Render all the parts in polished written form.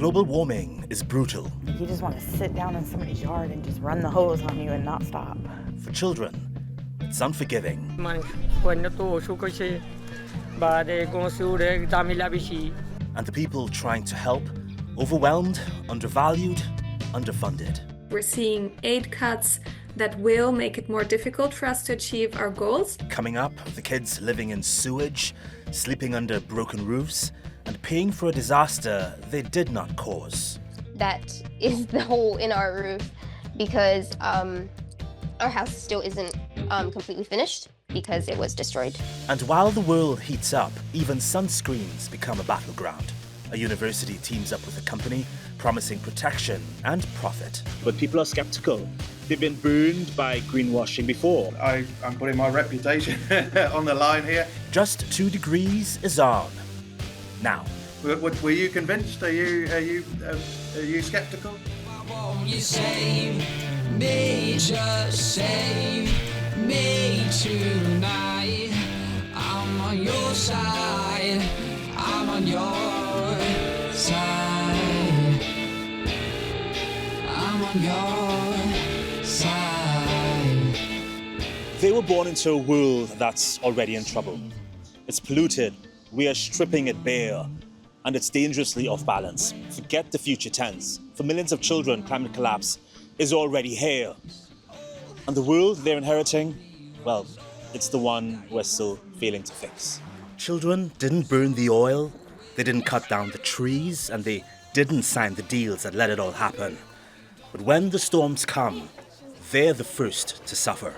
Global warming is brutal. You just want to sit down in somebody's yard and just run the hose on you and not stop. For children, it's unforgiving. And the people trying to help, overwhelmed, undervalued, underfunded. We're seeing aid cuts that will make it more difficult for us to achieve our goals. Coming up, the kids living in sewage, sleeping under broken roofs, and paying for a disaster they did not cause. That is the hole in our roof because our house still isn't completely finished because it was destroyed. And while the world heats up, even sunscreens become a battleground. A university teams up with a company promising protection and profit. But people are skeptical. They've been burned by greenwashing before. I'm putting my reputation on the line here. Just 2 degrees is on. Now. Were you convinced? Are you skeptical? Why won't you save me? Just save me tonight. I'm on your side. I'm on your side. I'm on your side. They were born into a world that's already in trouble. It's polluted. We are stripping it bare. And it's dangerously off balance. Forget the future tense. For millions of children, climate collapse is already here. And the world they're inheriting, well, it's the one we're still failing to fix. Children didn't burn the oil, they didn't cut down the trees, and they didn't sign the deals that let it all happen. But when the storms come, they're the first to suffer.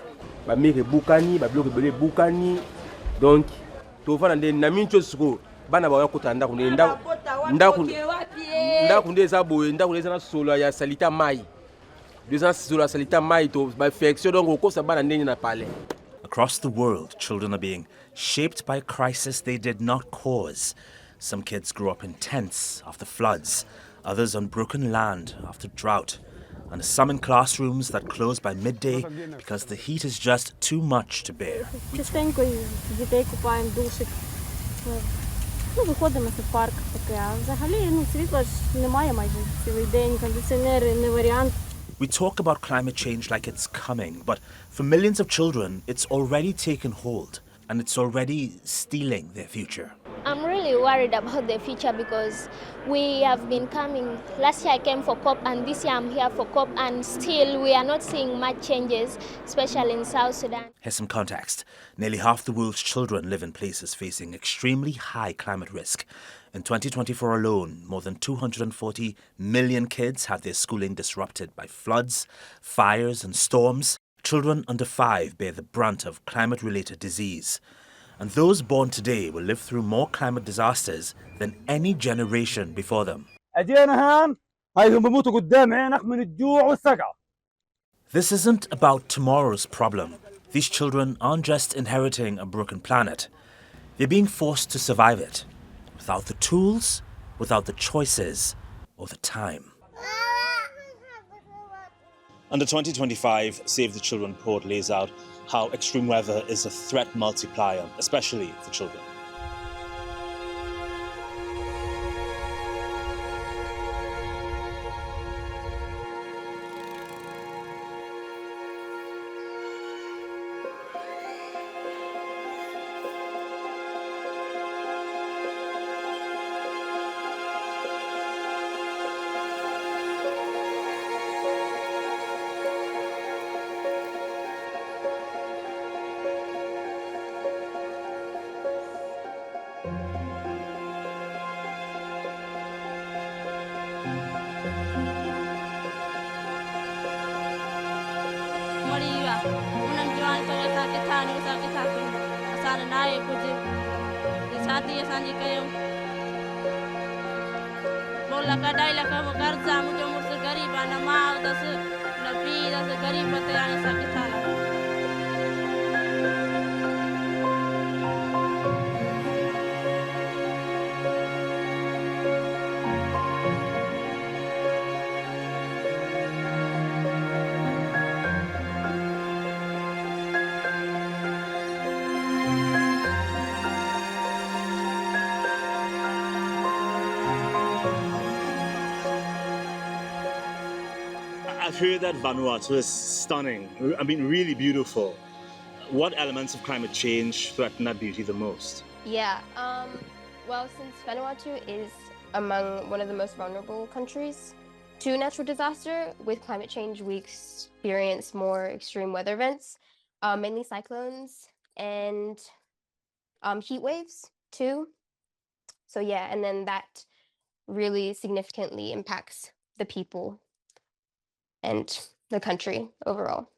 bana ba yakota ndaku ndeza boye ndaku ndeza na solo ya salita mai ndeza solo salita mai to by infection donc ko sa bana ndenge na pale. Across the world, children are being shaped by a crisis they did not cause. Some kids grew up in tents after floods, others on broken land after drought, and some in classrooms that close by midday because the heat is just too much to bear. Виходимо в парк таке, а взагалі світла ж немає майже цілий день, кондиціонери не варіант. We talk about climate change like it's coming, but for millions of children, it's already taken hold and it's already stealing their future. I'm really worried about the future because we have been coming. Last year I came for COP and this year I'm here for COP and still we are not seeing much changes, especially in South Sudan. Here's some context. Nearly half the world's children live in places facing extremely high climate risk. In 2024 alone, more than 240 million kids had their schooling disrupted by floods, fires and storms. Children under 5 bear the brunt of climate-related disease. And those born today will live through more climate disasters than any generation before them. This isn't about tomorrow's problem. These children aren't just inheriting a broken planet. They're being forced to survive it, without the tools, without the choices, or the time. Under 2025, Save the Children report lays out how extreme weather is a threat multiplier, especially for children. I've heard that Vanuatu is stunning, I mean, really beautiful. What elements of climate change threaten that beauty the most? Yeah, well, since Vanuatu is among one of the most vulnerable countries to natural disaster, with climate change, we experience more extreme weather events, mainly cyclones and heat waves too. So yeah, and then that really significantly impacts the people and the country overall.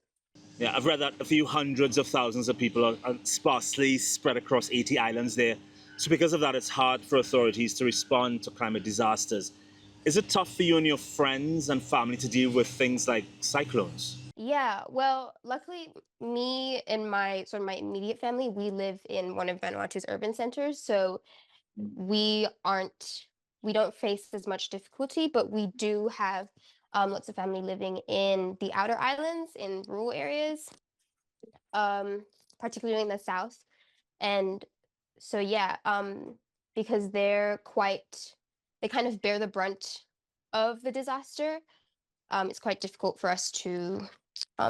Yeah, I've read that a few hundreds of thousands of people are sparsely spread across 80 islands there. So because of that, it's hard for authorities to respond to climate disasters. Is it tough for you and your friends and family to deal with things like cyclones? Yeah, well, luckily, me and my my immediate family, we live in one of Vanuatu's urban centers, so we don't face as much difficulty, but we do have lots of family living in the outer islands, in rural areas, particularly in the south. And so yeah, because they kind of bear the brunt of the disaster. It's quite difficult for us to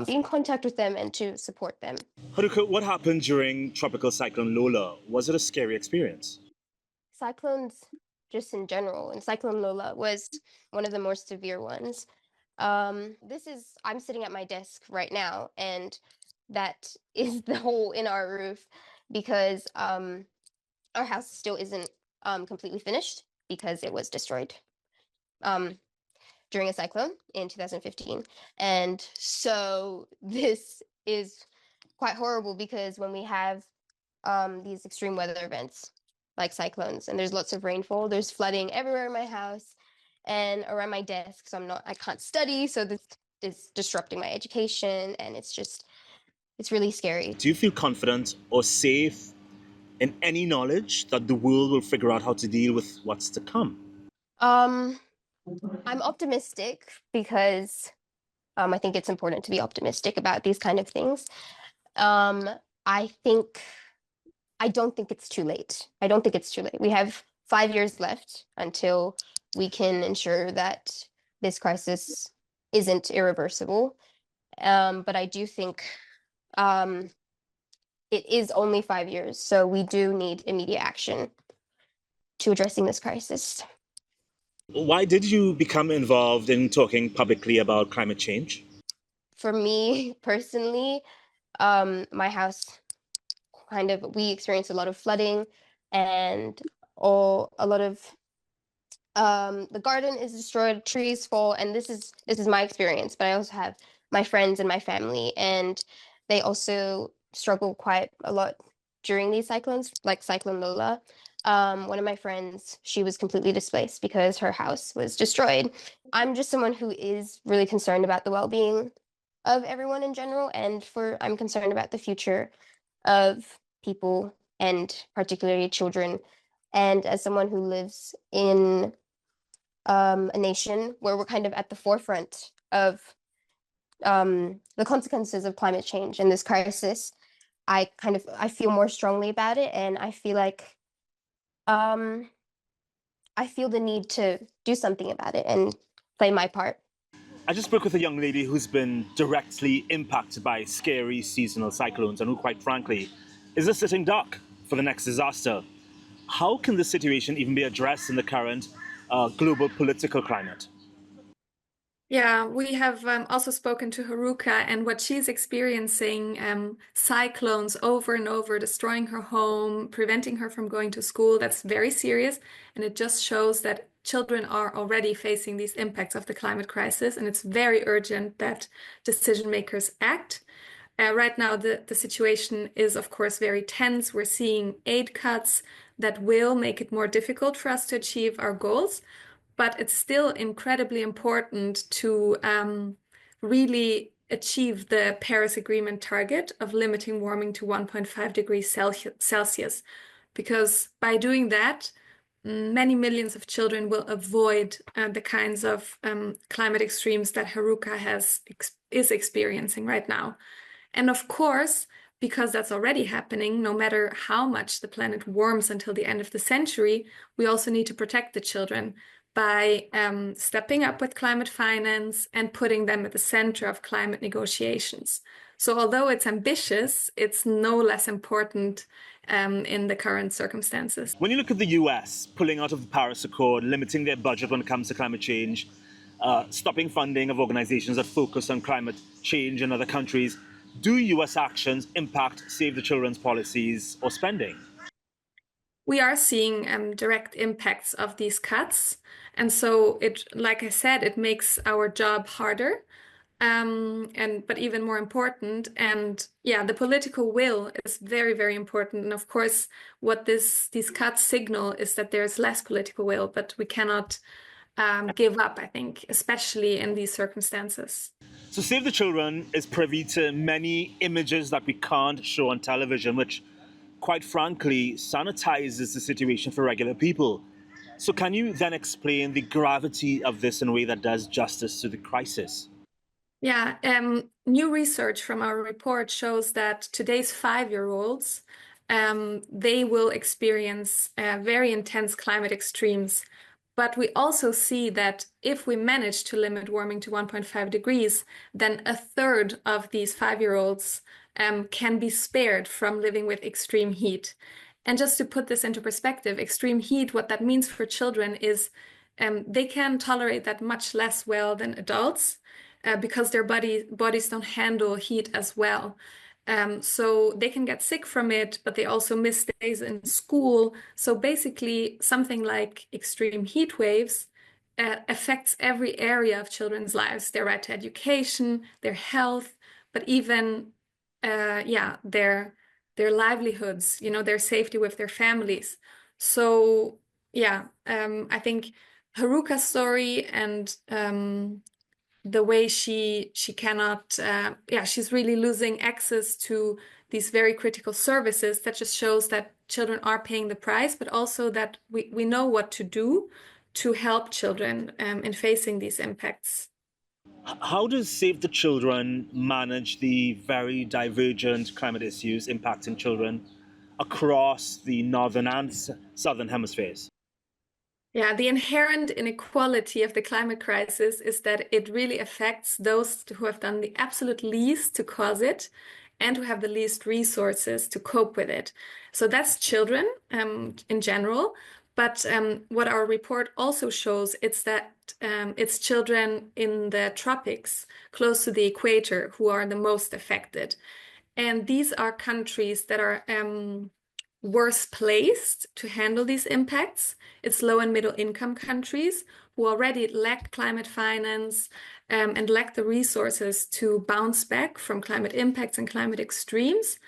be in contact with them and to support them. Haruka, what happened during Tropical Cyclone Lola? Was it a scary experience? Cyclones, just in general, and Cyclone Lola was one of the more severe ones. I'm sitting at my desk right now, and that is the hole in our roof because our house still isn't completely finished because it was destroyed during a cyclone in 2015. And so this is quite horrible because when we have these extreme weather events like cyclones and there's lots of rainfall, there's flooding everywhere in my house and around my desk. So I can't study. So this is disrupting my education, and it's really scary. Do you feel confident or safe in any knowledge that the world will figure out how to deal with what's to come? I'm optimistic because I think it's important to be optimistic about these kind of things. I don't think it's too late. I don't think it's too late. We have 5 years left until we can ensure that this crisis isn't irreversible. But I do think it is only 5 years, so we do need immediate action to addressing this crisis. Why did you become involved in talking publicly about climate change? For me personally, my house we experienced a lot of flooding and a lot of the garden is destroyed, trees fall, and this is my experience, but I also have my friends and my family, and they also struggle quite a lot during these cyclones, like Cyclone Lola. One of my friends, she was completely displaced because her house was destroyed. I'm just someone who is really concerned about the well-being of everyone in general, and I'm concerned about the future of people and particularly children. And as someone who lives in a nation where we're kind of at the forefront of the consequences of climate change and this crisis, I feel more strongly about it, and I feel like I feel the need to do something about it and play my part. I just spoke with a young lady who's been directly impacted by scary seasonal cyclones and who, quite frankly, is a sitting duck for the next disaster. How can this situation even be addressed in the current global political climate? Yeah, we have also spoken to Haruka, and what she's experiencing, cyclones over and over, destroying her home, preventing her from going to school. That's very serious, and it just shows that children are already facing these impacts of the climate crisis, and it's very urgent that decision makers act. Right now, the situation is, of course, very tense. We're seeing aid cuts that will make it more difficult for us to achieve our goals. But it's still incredibly important to really achieve the Paris Agreement target of limiting warming to 1.5 degrees Celsius. Because by doing that, many millions of children will avoid the kinds of climate extremes that Haruka is experiencing right now. And of course, because that's already happening, no matter how much the planet warms until the end of the century, we also need to protect the children. by stepping up with climate finance and putting them at the center of climate negotiations. So although it's ambitious, it's no less important in the current circumstances. When you look at the US pulling out of the Paris Accord, limiting their budget when it comes to climate change, stopping funding of organizations that focus on climate change in other countries, do US actions impact Save the Children's policies or spending? We are seeing direct impacts of these cuts. And so like I said, it makes our job harder. But even more important, and yeah, the political will is very, very important. And of course, what these cuts signal is that there's less political will, but we cannot give up, I think, especially in these circumstances. So Save the Children is privy to many images that we can't show on television, which, quite frankly, sanitizes the situation for regular people. So can you then explain the gravity of this in a way that does justice to the crisis? Yeah, new research from our report shows that today's 5-year-olds, they will experience very intense climate extremes. But we also see that if we manage to limit warming to 1.5 degrees, then a third of these 5-year-olds can be spared from living with extreme heat. And just to put this into perspective, extreme heat, what that means for children is they can tolerate that much less well than adults because their bodies don't handle heat as well. So they can get sick from it, but they also miss days in school. So basically, something like extreme heat waves affects every area of children's lives, their right to education, their health, but even their livelihoods, their safety with their families. So I think Haruka's story and the way she cannot, she's really losing access to these very critical services. That just shows that children are paying the price, but also that we know what to do to help children in facing these impacts. How does Save the Children manage the very divergent climate issues impacting children across the northern and southern hemispheres? Yeah, the inherent inequality of the climate crisis is that it really affects those who have done the absolute least to cause it and who have the least resources to cope with it. So that's children in general. But what our report also shows is that it's children in the tropics close to the equator who are the most affected. And these are countries that are worse placed to handle these impacts. It's low and middle income countries who already lack climate finance and lack the resources to bounce back from climate impacts and climate extremes.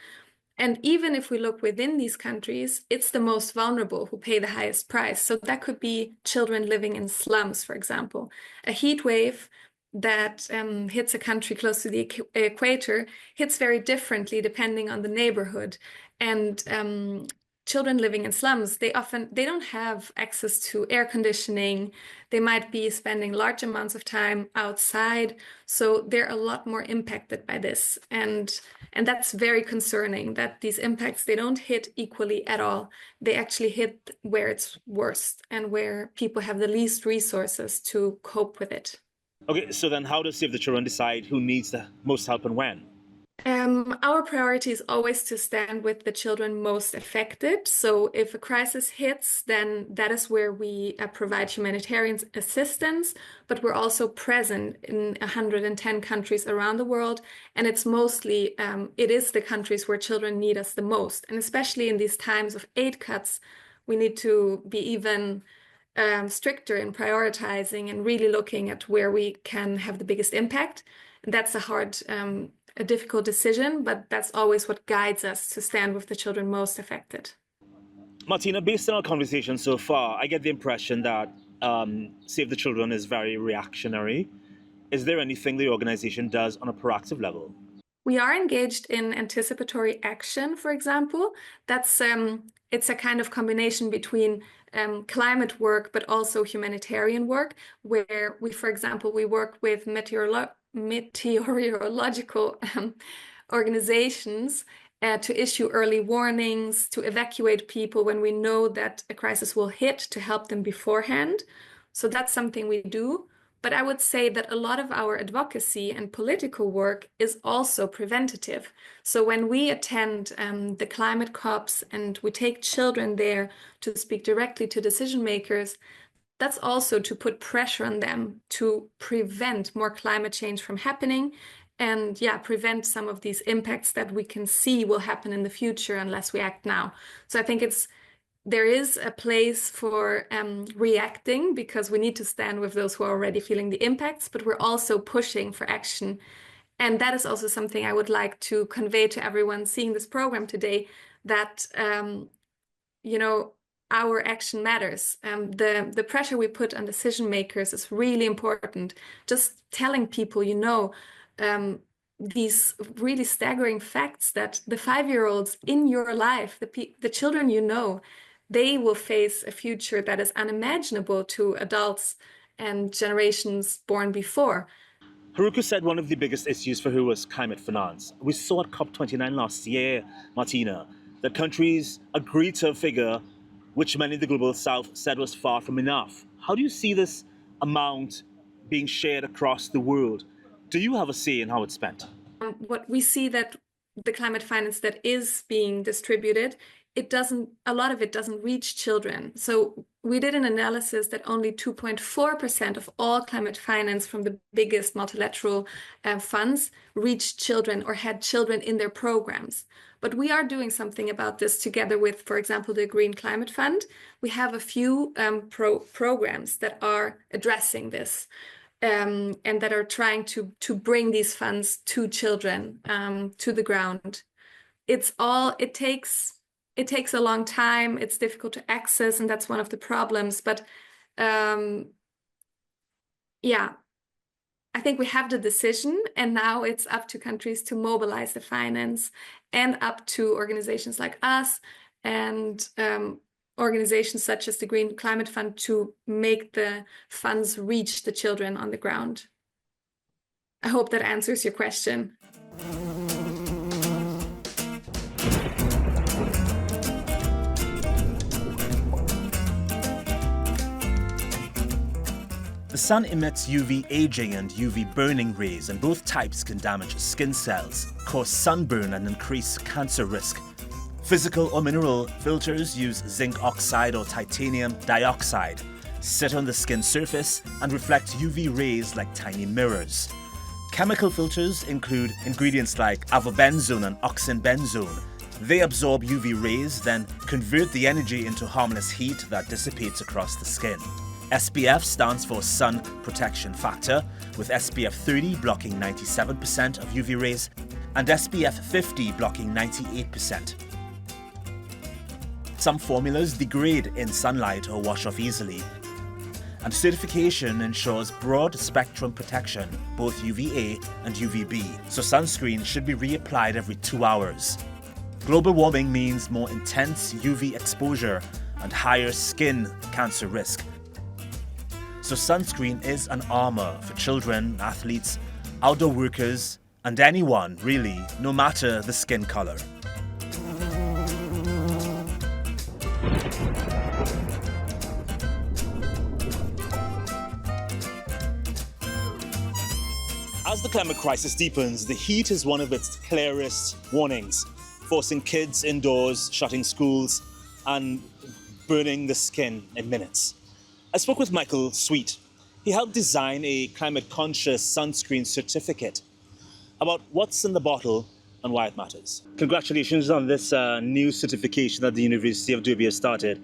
And even if we look within these countries, it's the most vulnerable who pay the highest price. So that could be children living in slums, for example. A heat wave that hits a country close to the equator hits very differently depending on the neighborhood. And children living in slums, they don't have access to air conditioning. They might be spending large amounts of time outside. So they're a lot more impacted by this. And that's very concerning that these impacts, they don't hit equally at all. They actually hit where it's worst and where people have the least resources to cope with it. Okay, so then how does Save the Children decide who needs the most help and when? Our priority is always to stand with the children most affected. So if a crisis hits, then that is where we provide humanitarian assistance, but we're also present in 110 countries around the world. And it's mostly, it is the countries where children need us the most. And especially in these times of aid cuts, we need to be even stricter in prioritizing and really looking at where we can have the biggest impact. And that's a difficult decision, but that's always what guides us to stand with the children most affected. Martina, based on our conversation so far, I get the impression that Save the Children is very reactionary. Is there anything the organization does on a proactive level? We are engaged in anticipatory action, for example. That's it's a kind of combination between climate work, but also humanitarian work, where we, for example, we work with meteorological organizations to issue early warnings, to evacuate people when we know that a crisis will hit, to help them beforehand. So that's something we do. But I would say that a lot of our advocacy and political work is also preventative. So when we attend the climate COPs and we take children there to speak directly to decision makers, that's also to put pressure on them to prevent more climate change from happening and prevent some of these impacts that we can see will happen in the future unless we act now. So I think there is a place for reacting, because we need to stand with those who are already feeling the impacts, but we're also pushing for action. And that is also something I would like to convey to everyone seeing this program today, that our action matters. The pressure we put on decision makers is really important. Just telling people, these really staggering facts that the 5-year-olds in your life, the children they will face a future that is unimaginable to adults and generations born before. Haruka said one of the biggest issues for her was climate finance. We saw at COP29 last year, Martina, that countries agreed to a figure which many in the global south said was far from enough. How do you see this amount being shared across the world? Do you have a say in how it's spent? What we see that the climate finance that is being distributed, a lot of it doesn't reach children. So we did an analysis that only 2.4% of all climate finance from the biggest multilateral funds reached children or had children in their programs. But we are doing something about this together with, for example, the Green Climate Fund. We have a few programs that are addressing this. And that are trying to bring these funds to children, to the ground. It takes a long time. It's difficult to access, and that's one of the problems. But I think we have the decision, and now it's up to countries to mobilize the finance, and up to organizations like us and organizations such as the Green Climate Fund to make the funds reach the children on the ground. I hope that answers your question. The sun emits UV aging and UV burning rays, and both types can damage skin cells, cause sunburn, and increase cancer risk. Physical or mineral filters use zinc oxide or titanium dioxide, sit on the skin surface, and reflect UV rays like tiny mirrors. Chemical filters include ingredients like avobenzone and oxybenzone. They absorb UV rays, then convert the energy into harmless heat that dissipates across the skin. SPF stands for Sun Protection Factor, with SPF 30 blocking 97% of UV rays and SPF 50 blocking 98%. Some formulas degrade in sunlight or wash off easily, and certification ensures broad spectrum protection, both UVA and UVB, so sunscreen should be reapplied every 2 hours. Global warming means more intense UV exposure and higher skin cancer risk. So sunscreen is an armor for children, athletes, outdoor workers, and anyone, really, no matter the skin color. As the climate crisis deepens, the heat is one of its clearest warnings, forcing kids indoors, shutting schools, and burning the skin in minutes. I spoke with Mikail. He helped design a climate-conscious sunscreen certificate about what's in the bottle and why it matters. Congratulations on this new certification that the University of Derby has started.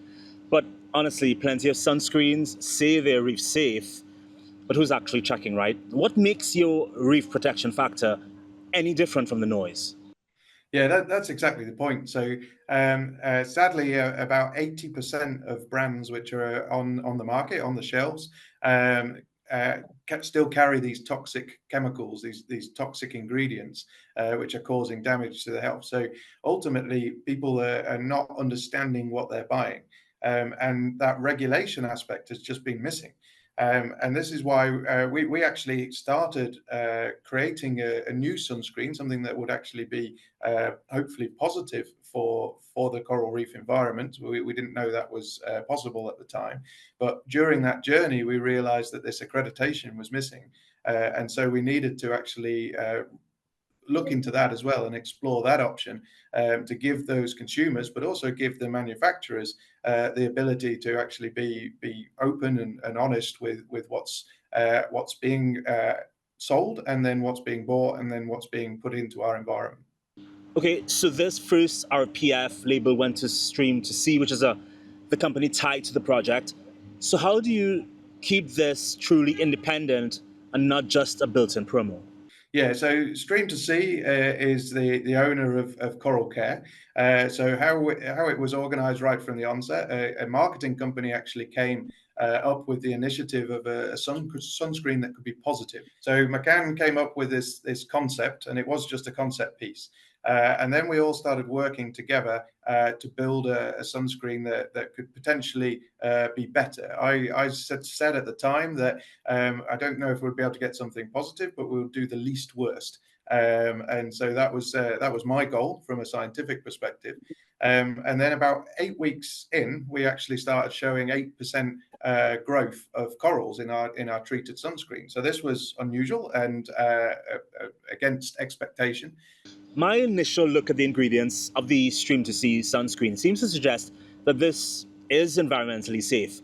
But honestly, plenty of sunscreens say they're reef safe, but who's actually checking, right? What makes your reef protection factor any different from the noise? Yeah, that's exactly the point. So sadly, about 80% of brands which are on the market, on the shelves, still carry these toxic chemicals, these toxic ingredients, which are causing damage to the health. So ultimately, people are not understanding what they're buying. And that regulation aspect has just been missing. And this is why we actually started creating a new sunscreen, something that would actually be hopefully positive for the coral reef environment. We didn't know that was possible at the time, but during that journey we realized that this accreditation was missing, and so we needed to actually look into that as well and explore that option, to give those consumers, but also give the manufacturers the ability to actually be open and honest with what's being sold, and then what's being bought, and then what's being put into our environment. Okay, so this first RPF label went to Stream to Sea, which is the company tied to the project. So how do you keep this truly independent and not just a built-in promo? Yeah, so Stream to Sea is the owner of Coral Care. So how it was organised right from the onset, a marketing company actually came up with the initiative of a sunscreen that could be positive. So McCann came up with this concept, and it was just a concept piece. And then we all started working together to build a sunscreen that could potentially be better. I said at the time that I don't know if we'll be able to get something positive, but we'll do the least worst. And so that was my goal from a scientific perspective. And then about 8 weeks in, we actually started showing 8% growth of corals in our treated sunscreen. So this was unusual and against expectation. My initial look at the ingredients of the Stream to Sea sunscreen seems to suggest that this is environmentally safe,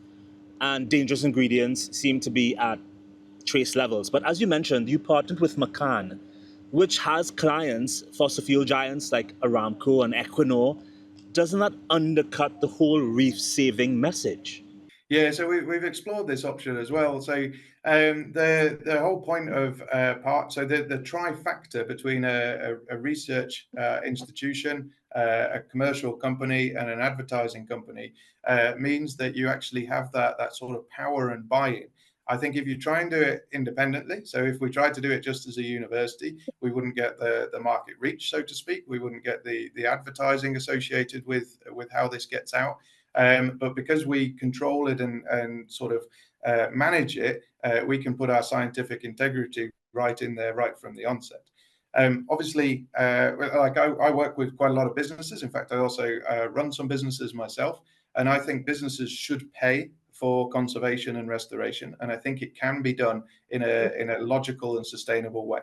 and dangerous ingredients seem to be at trace levels. But as you mentioned, you partnered with McCann, which has clients, fossil fuel giants like Aramco and Equinor. Doesn't that undercut the whole reef-saving message? Yeah, so we've explored this option as well. So the whole point of the trifactor between a research institution, a commercial company, and an advertising company means that you actually have that sort of power and buy-in. I think if you try and do it independently, so if we tried to do it just as a university, we wouldn't get the market reach, so to speak. We wouldn't get the advertising associated with how this gets out. But because we control it and sort of manage it, we can put our scientific integrity right in there right from the onset. Obviously, like I work with quite a lot of businesses. In fact, I also run some businesses myself, and I think businesses should pay for conservation and restoration, and I think it can be done in a logical and sustainable way.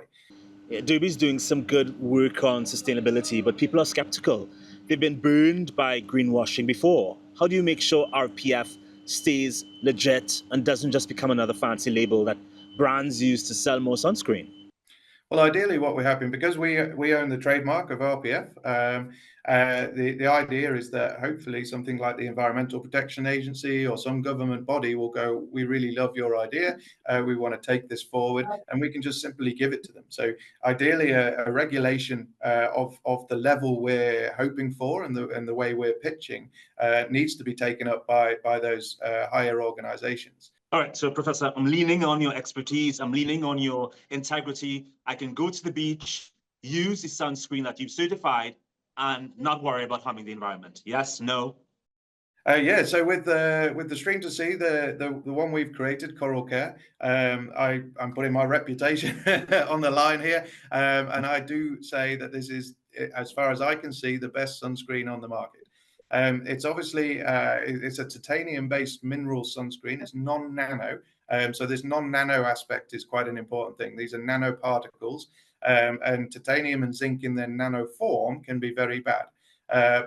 Yeah, Derby's doing some good work on sustainability, but people are skeptical. They've been burned by greenwashing before. How do you make sure RPF stays legit and doesn't just become another fancy label that brands use to sell more sunscreen? Well, ideally, what we're hoping, because we own the trademark of RPF, the idea is that hopefully something like the Environmental Protection Agency or some government body will go, we really love your idea, we want to take this forward, and we can just simply give it to them. So ideally, a regulation of the level we're hoping for and the way we're pitching needs to be taken up by those higher organizations. All right, so Professor, I'm leaning on your expertise. I'm leaning on your integrity. I can go to the beach, use the sunscreen that you've certified, and not worry about harming the environment. Yes, no? Yeah, so with the Stream to Sea, the one we've created, Coral Care, I'm putting my reputation on the line here, and I do say that this is, as far as I can see, the best sunscreen on the market. It's obviously it's a titanium-based mineral sunscreen. It's non-nano, so this non-nano aspect is quite an important thing. These are nanoparticles, and titanium and zinc in their nano form can be very bad.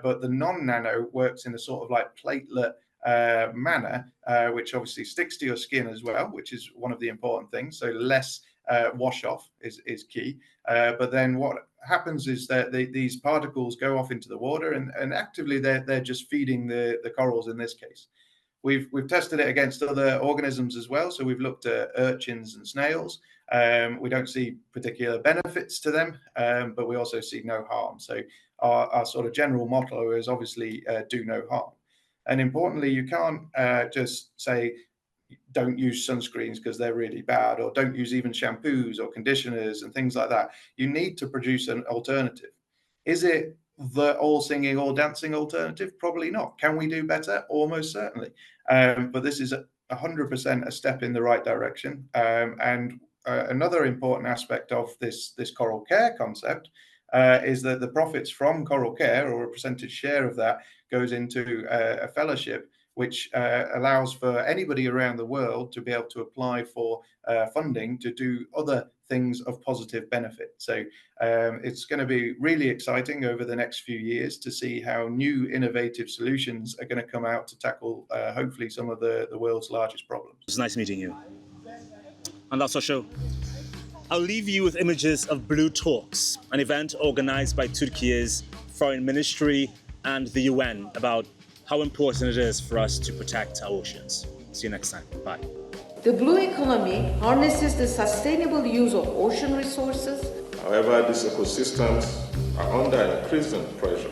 But the non-nano works in a sort of like platelet manner, which obviously sticks to your skin as well, which is one of the important things. So less wash off is key. But then what happens is that these particles go off into the water, and actively they're just feeding the corals in this case. We've tested it against other organisms as well. So we've looked at urchins and snails. We don't see particular benefits to them, but we also see no harm. So our sort of general motto is obviously do no harm. And importantly, you can't just say don't use sunscreens because they're really bad, or don't use even shampoos or conditioners and things like that. You need to produce an alternative. Is it the all singing, all dancing alternative? Probably not. Can we do better? Almost certainly. But this is 100% a step in the right direction. And another important aspect of this Coral Care concept is that the profits from coral care, or a percentage share of that, goes into a fellowship which allows for anybody around the world to be able to apply for funding to do other things of positive benefit. So it's going to be really exciting over the next few years to see how new innovative solutions are going to come out to tackle hopefully some of the world's largest problems. It's nice meeting you. And that's our show. I'll leave you with images of Blue Talks, an event organized by Turkey's Foreign Ministry and the UN about how important it is for us to protect our oceans. See you next time. Bye. The blue economy harnesses the sustainable use of ocean resources. However, these ecosystems are under increasing pressure.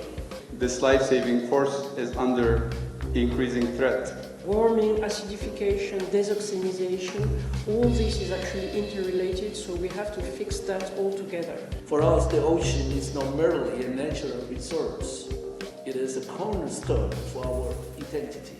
This life-saving force is under increasing threat. Warming, acidification, desoxynization, all this is actually interrelated, so we have to fix that all together. For us, the ocean is not merely a natural resource. It is a cornerstone for our identity.